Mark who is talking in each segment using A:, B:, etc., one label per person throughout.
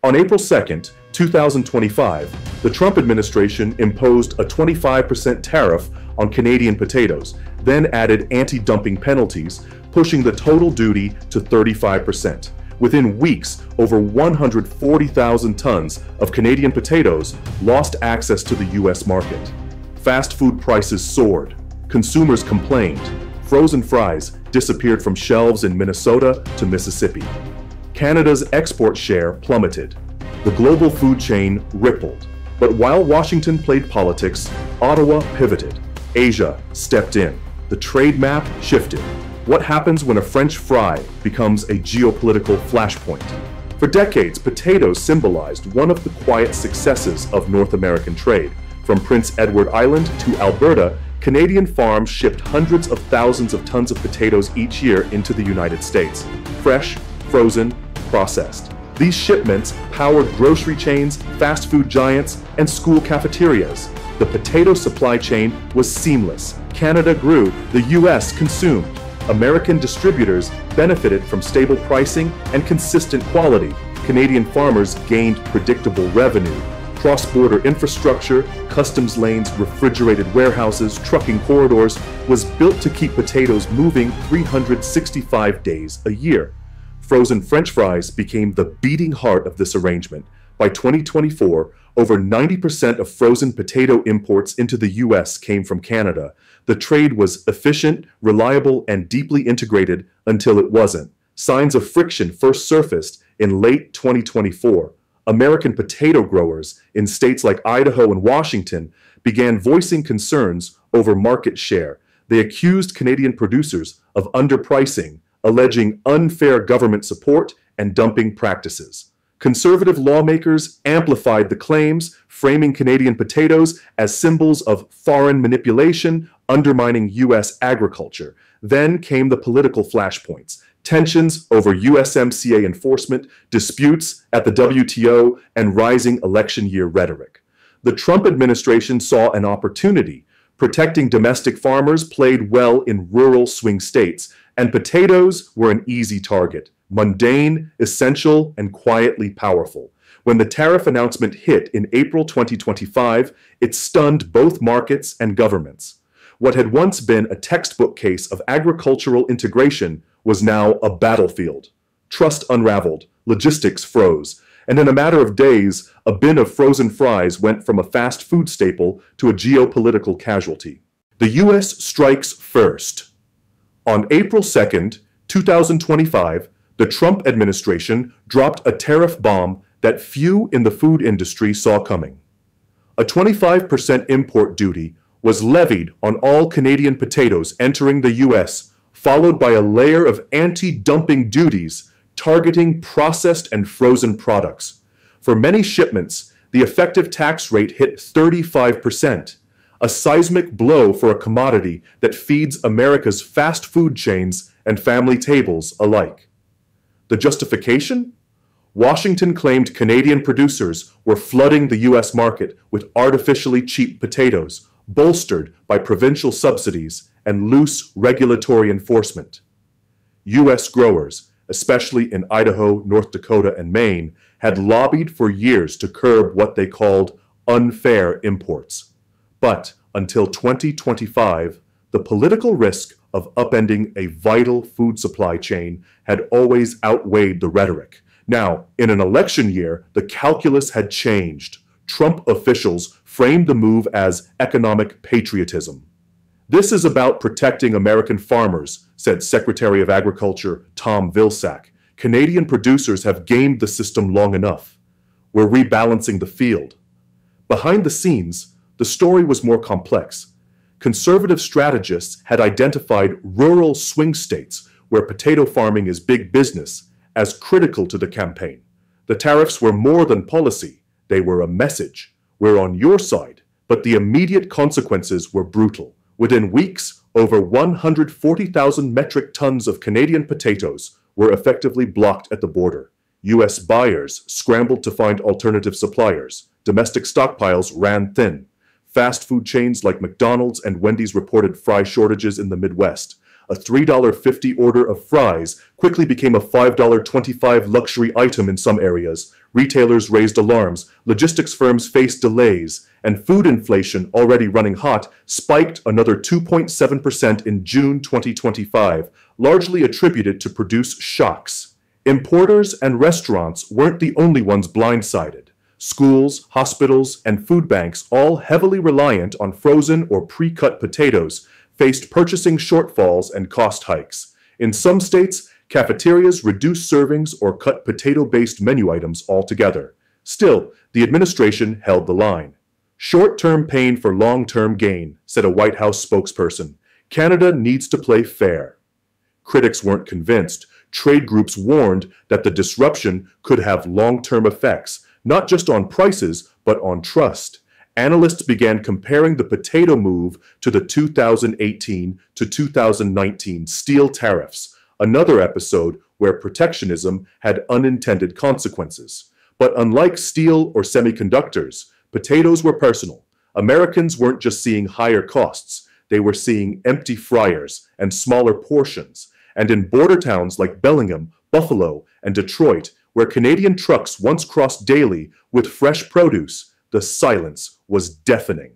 A: On April 2, 2025, the Trump administration imposed a 25% tariff on Canadian potatoes, then added anti-dumping penalties, pushing the total duty to 35%. Within weeks, over 140,000 tons of Canadian potatoes lost access to the U.S. market. Fast food prices soared. Consumers complained. Frozen fries disappeared from shelves in Minnesota to Mississippi. Canada's export share plummeted. The global food chain rippled. But while Washington played politics, Ottawa pivoted. Asia stepped in. The trade map shifted. What happens when a French fry becomes a geopolitical flashpoint? For decades, potatoes symbolized one of the quiet successes of North American trade. From Prince Edward Island to Alberta, Canadian farms shipped hundreds of thousands of tons of potatoes each year into the United States. Fresh, frozen, processed. These shipments powered grocery chains, fast food giants, and school cafeterias. The potato supply chain was seamless. Canada grew, the U.S. consumed. American distributors benefited from stable pricing and consistent quality. Canadian farmers gained predictable revenue. Cross-border infrastructure, customs lanes, refrigerated warehouses, trucking corridors was built to keep potatoes moving 365 days a year. Frozen French fries became the beating heart of this arrangement. By 2024, over 90% of frozen potato imports into the U.S. came from Canada. The trade was efficient, reliable, and deeply integrated until it wasn't. Signs of friction first surfaced in late 2024. American potato growers in states like Idaho and Washington began voicing concerns over market share. They accused Canadian producers of underpricing, alleging unfair government support and dumping practices. Conservative lawmakers amplified the claims, framing Canadian potatoes as symbols of foreign manipulation, undermining U.S. agriculture. Then came the political flashpoints. Tensions over USMCA enforcement, disputes at the WTO, and rising election year rhetoric. The Trump administration saw an opportunity. Protecting domestic farmers played well in rural swing states, and potatoes were an easy target. Mundane, essential, and quietly powerful. When the tariff announcement hit in April 2025, it stunned both markets and governments. What had once been a textbook case of agricultural integration was now a battlefield. Trust unraveled, logistics froze, and in a matter of days, a bin of frozen fries went from a fast food staple to a geopolitical casualty. The U.S. strikes first. On April 2nd, 2025, the Trump administration dropped a tariff bomb that few in the food industry saw coming. A 25% import duty was levied on all Canadian potatoes entering the U.S., followed by a layer of anti-dumping duties targeting processed and frozen products. For many shipments, the effective tax rate hit 35%, a seismic blow for a commodity that feeds America's fast food chains and family tables alike. The justification? Washington claimed Canadian producers were flooding the U.S. market with artificially cheap potatoes, bolstered by provincial subsidies and loose regulatory enforcement. U.S. growers, especially in Idaho, North Dakota, and Maine, had lobbied for years to curb what they called unfair imports. But until 2025, the political risk of upending a vital food supply chain had always outweighed the rhetoric. Now, in an election year, the calculus had changed. Trump officials framed the move as economic patriotism. "This is about protecting American farmers," said Secretary of Agriculture Tom Vilsack. "Canadian producers have gamed the system long enough. We're rebalancing the field." Behind the scenes, the story was more complex. Conservative strategists had identified rural swing states where potato farming is big business as critical to the campaign. The tariffs were more than policy. They were a message. We're on your side. But the immediate consequences were brutal. Within weeks, over 140,000 metric tons of Canadian potatoes were effectively blocked at the border. U.S. buyers scrambled to find alternative suppliers. Domestic stockpiles ran thin. Fast food chains like McDonald's and Wendy's reported fry shortages in the Midwest. A $3.50 order of fries quickly became a $5.25 luxury item in some areas, Retailers raised alarms, logistics firms faced delays, and food inflation, already running hot, spiked another 2.7% in June 2025, largely attributed to produce shocks. Importers and restaurants weren't the only ones blindsided. Schools, hospitals, and food banks, all heavily reliant on frozen or pre-cut potatoes, faced purchasing shortfalls and cost hikes. In some states, cafeterias reduced servings or cut potato-based menu items altogether. Still, the administration held the line. "Short-term pain for long-term gain," said a White House spokesperson. "Canada needs to play fair." Critics weren't convinced. Trade groups warned that the disruption could have long-term effects, not just on prices, but on trust. Analysts began comparing the potato move to the 2018 to 2019 steel tariffs, another episode where protectionism had unintended consequences. But unlike steel or semiconductors, potatoes were personal. Americans weren't just seeing higher costs, they were seeing empty fryers and smaller portions. And in border towns like Bellingham, Buffalo, and Detroit, where Canadian trucks once crossed daily with fresh produce, the silence was deafening.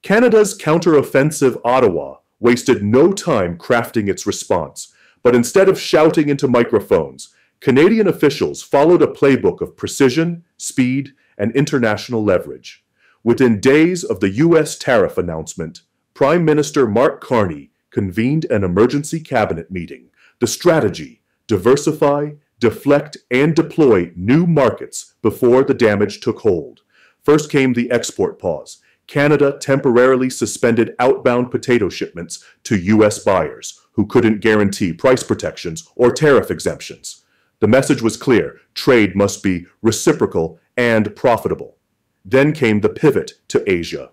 A: Canada's counteroffensive Ottawa wasted no time crafting its response, but instead of shouting into microphones, Canadian officials followed a playbook of precision, speed, and international leverage. Within days of the U.S. tariff announcement, Prime Minister Mark Carney convened an emergency cabinet meeting. The strategy: diversify, deflect, and deploy new markets before the damage took hold. First came the export pause. Canada temporarily suspended outbound potato shipments to U.S. buyers who couldn't guarantee price protections or tariff exemptions. The message was clear: trade must be reciprocal and profitable. Then came the pivot to Asia.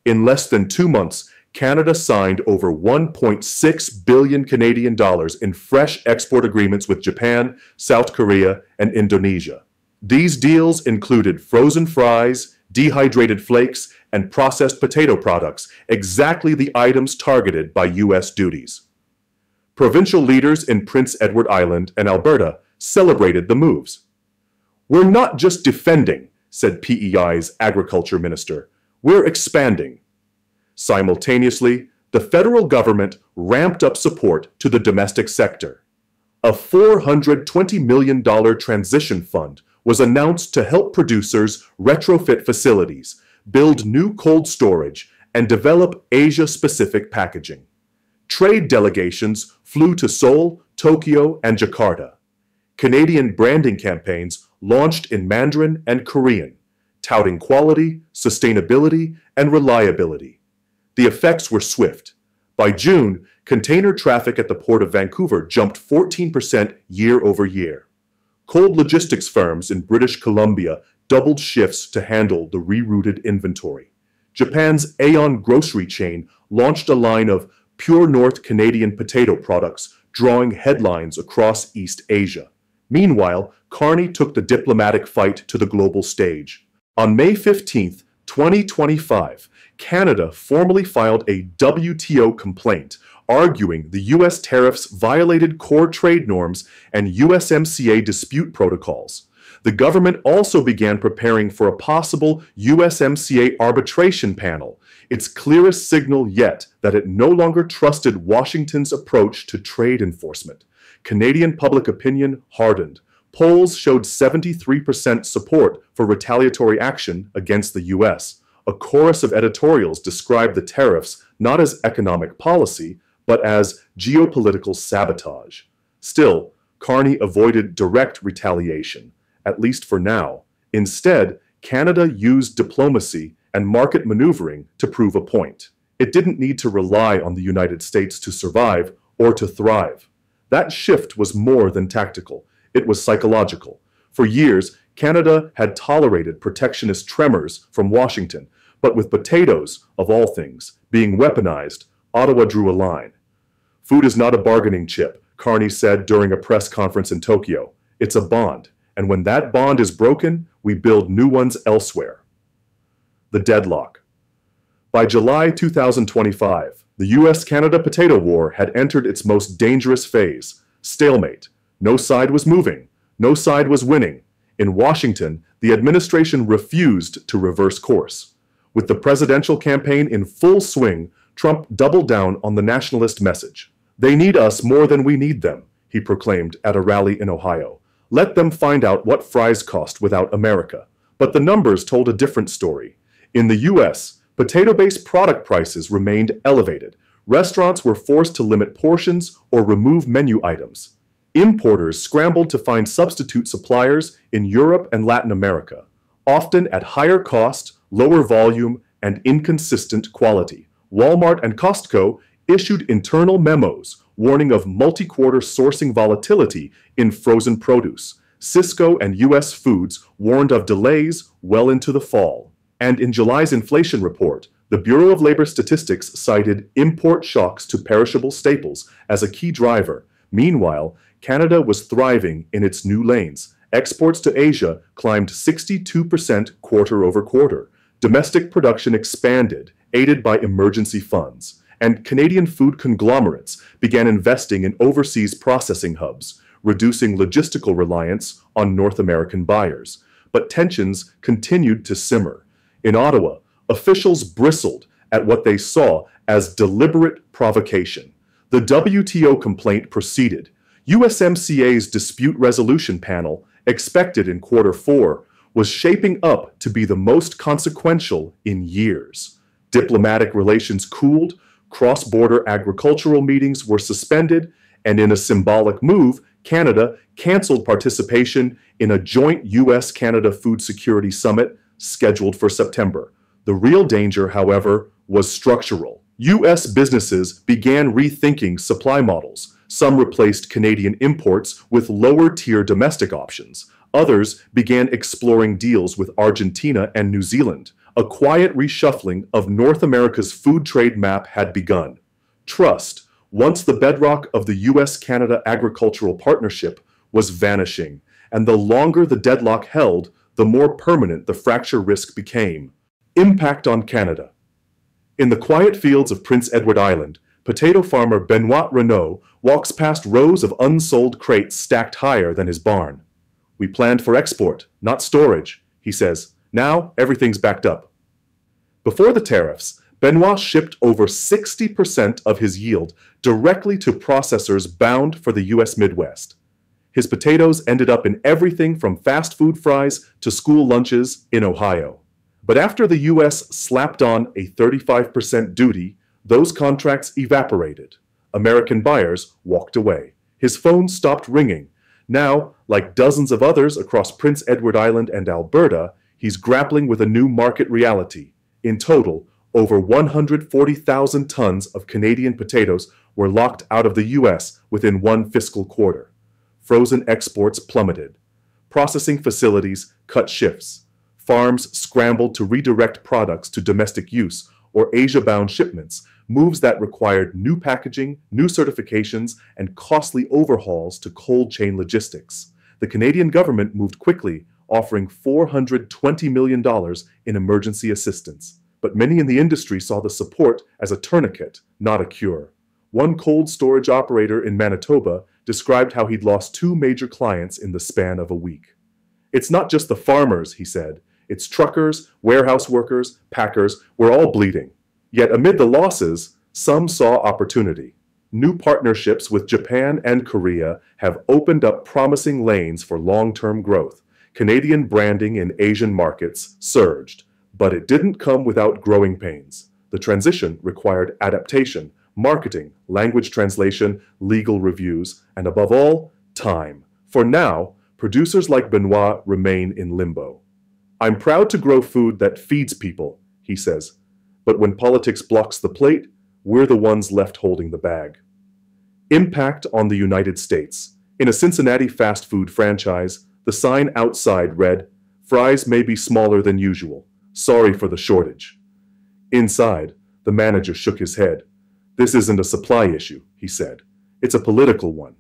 A: In less than 2 months, Canada signed over 1.6 billion Canadian dollars in fresh export agreements with Japan, South Korea, and Indonesia. These deals included frozen fries, dehydrated flakes, and processed potato products, exactly the items targeted by U.S. duties. Provincial leaders in Prince Edward Island and Alberta celebrated the moves. "We're not just defending," said PEI's agriculture minister. "We're expanding." Simultaneously, the federal government ramped up support to the domestic sector. A $420 million transition fund was announced to help producers retrofit facilities, build new cold storage, and develop Asia-specific packaging. Trade delegations flew to Seoul, Tokyo, and Jakarta. Canadian branding campaigns launched in Mandarin and Korean, touting quality, sustainability, and reliability. The effects were swift. By June, container traffic at the Port of Vancouver jumped 14% year over year. Cold logistics firms in British Columbia doubled shifts to handle the rerouted inventory. Japan's Aeon grocery chain launched a line of pure North Canadian potato products, drawing headlines across East Asia. Meanwhile, Carney took the diplomatic fight to the global stage. On May 15, 2025, Canada formally filed a WTO complaint, arguing the U.S. tariffs violated core trade norms and USMCA dispute protocols. The government also began preparing for a possible USMCA arbitration panel, its clearest signal yet that it no longer trusted Washington's approach to trade enforcement. Canadian public opinion hardened. Polls showed 73% support for retaliatory action against the U.S. A chorus of editorials described the tariffs not as economic policy, but as geopolitical sabotage. Still, Carney avoided direct retaliation, at least for now. Instead, Canada used diplomacy and market maneuvering to prove a point. It didn't need to rely on the United States to survive or to thrive. That shift was more than tactical. It was psychological. For years, Canada had tolerated protectionist tremors from Washington, but with potatoes, of all things, being weaponized, Ottawa drew a line. "Food is not a bargaining chip," Carney said during a press conference in Tokyo. "It's a bond, and when that bond is broken, we build new ones elsewhere." The deadlock. By July 2025, the U.S.-Canada potato war had entered its most dangerous phase: stalemate. No side was moving. No side was winning. In Washington, the administration refused to reverse course. With the presidential campaign in full swing, Trump doubled down on the nationalist message. "They need us more than we need them," he proclaimed at a rally in Ohio. "Let them find out what fries cost without America." But the numbers told a different story. In the U.S., potato-based product prices remained elevated. Restaurants were forced to limit portions or remove menu items. Importers scrambled to find substitute suppliers in Europe and Latin America, often at higher cost, lower volume, and inconsistent quality. Walmart and Costco issued internal memos warning of multi-quarter sourcing volatility in frozen produce. Cisco and U.S. Foods warned of delays well into the fall. And in July's inflation report, the Bureau of Labor Statistics cited import shocks to perishable staples as a key driver. Meanwhile, Canada was thriving in its new lanes. Exports to Asia climbed 62% quarter over quarter. Domestic production expanded, aided by emergency funds. And Canadian food conglomerates began investing in overseas processing hubs, reducing logistical reliance on North American buyers. But tensions continued to simmer. In Ottawa, officials bristled at what they saw as deliberate provocation. The WTO complaint proceeded. USMCA's dispute resolution panel, expected in Q4, was shaping up to be the most consequential in years. Diplomatic relations cooled, cross-border agricultural meetings were suspended, and in a symbolic move, Canada canceled participation in a joint US-Canada Food Security Summit scheduled for September. The real danger, however, was structural. US businesses began rethinking supply models. Some replaced Canadian imports with lower-tier domestic options. Others began exploring deals with Argentina and New Zealand. A quiet reshuffling of North America's food trade map had begun. Trust, once the bedrock of the US-Canada agricultural partnership, was vanishing, and the longer the deadlock held, the more permanent the fracture risk became. Impact on Canada. In the quiet fields of Prince Edward Island, potato farmer Benoit Renaud walks past rows of unsold crates stacked higher than his barn. "We planned for export, not storage," he says. "Now everything's backed up." Before the tariffs, Benoit shipped over 60% of his yield directly to processors bound for the U.S. Midwest. His potatoes ended up in everything from fast food fries to school lunches in Ohio. But after the U.S. slapped on a 35% duty, those contracts evaporated. American buyers walked away. His phone stopped ringing. Now, like dozens of others across Prince Edward Island and Alberta, he's grappling with a new market reality. In total, over 140,000 tons of Canadian potatoes were locked out of the U.S. within one fiscal quarter. Frozen exports plummeted. Processing facilities cut shifts. Farms scrambled to redirect products to domestic use or Asia-bound shipments, moves that required new packaging, new certifications, and costly overhauls to cold chain logistics. The Canadian government moved quickly, offering $420 million in emergency assistance. But many in the industry saw the support as a tourniquet, not a cure. One cold storage operator in Manitoba described how he'd lost 2 major clients in the span of a week. "It's not just the farmers," he said. "It's truckers, warehouse workers, packers, we're all bleeding." Yet amid the losses, some saw opportunity. New partnerships with Japan and Korea have opened up promising lanes for long-term growth. Canadian branding in Asian markets surged, but it didn't come without growing pains. The transition required adaptation, marketing, language translation, legal reviews, and above all, time. For now, producers like Benoit remain in limbo. "I'm proud to grow food that feeds people," he says. "But when politics blocks the plate, we're the ones left holding the bag." Impact on the United States. In a Cincinnati fast food franchise, the sign outside read, "Fries may be smaller than usual. Sorry for the shortage." Inside, the manager shook his head. "This isn't a supply issue," he said. "It's a political one."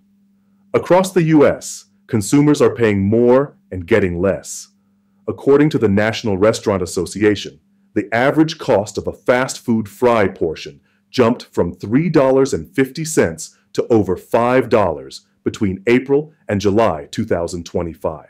A: Across the U.S., consumers are paying more and getting less. According to the National Restaurant Association, the average cost of a fast food fry portion jumped from $3.50 to over $5 between April and July 2025.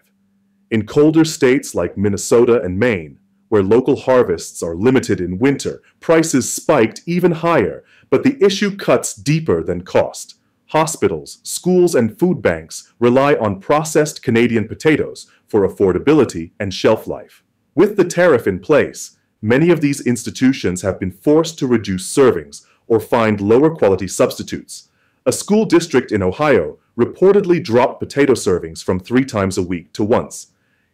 A: In colder states like Minnesota and Maine, where local harvests are limited in winter, prices spiked even higher, but the issue cuts deeper than cost. Hospitals, schools, and food banks rely on processed Canadian potatoes for affordability and shelf life. With the tariff in place, many of these institutions have been forced to reduce servings or find lower quality substitutes. A school district in Ohio reportedly dropped potato servings from 3 times a week to once.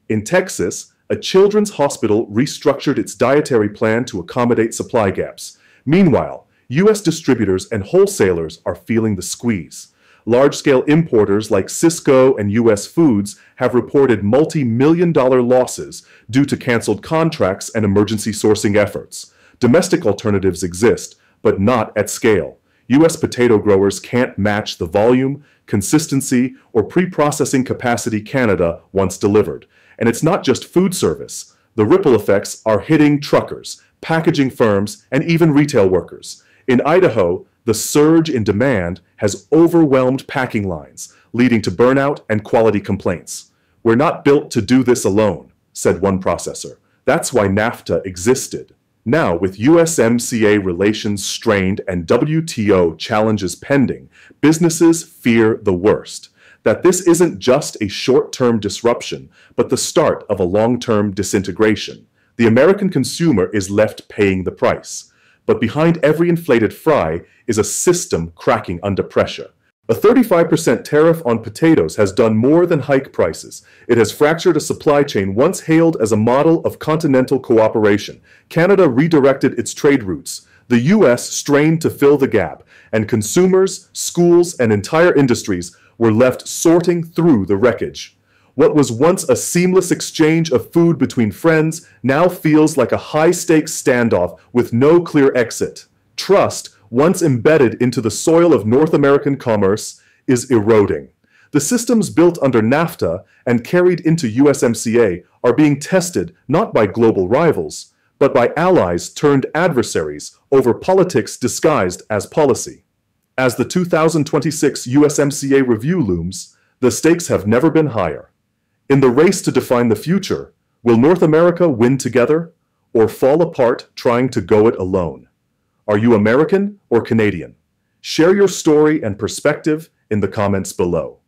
A: In Texas, a children's hospital restructured its dietary plan to accommodate supply gaps. Meanwhile, U.S. distributors and wholesalers are feeling the squeeze. Large-scale importers like Sysco and U.S. Foods have reported multi-million-dollar losses due to canceled contracts and emergency sourcing efforts. Domestic alternatives exist, but not at scale. U.S. potato growers can't match the volume, consistency, or pre-processing capacity Canada once delivered. And it's not just food service. The ripple effects are hitting truckers, packaging firms, and even retail workers. In Idaho, the surge in demand has overwhelmed packing lines, leading to burnout and quality complaints. "We're not built to do this alone," said one processor. That's why NAFTA existed. Now, with USMCA relations strained and WTO challenges pending, businesses fear the worst. That this isn't just a short-term disruption, but the start of a long-term disintegration. The American consumer is left paying the price. But behind every inflated fry is a system cracking under pressure. A 35% tariff on potatoes has done more than hike prices. It has fractured a supply chain once hailed as a model of continental cooperation. Canada redirected its trade routes. The U.S. strained to fill the gap, and consumers, schools, and entire industries were left sorting through the wreckage. What was once a seamless exchange of food between friends now feels like a high-stakes standoff with no clear exit. Trust, once embedded into the soil of North American commerce, is eroding. The systems built under NAFTA and carried into USMCA are being tested not by global rivals, but by allies turned adversaries over politics disguised as policy. As the 2026 USMCA review looms, the stakes have never been higher. In the race to define the future, will North America win together or fall apart trying to go it alone? Are you American or Canadian? Share your story and perspective in the comments below.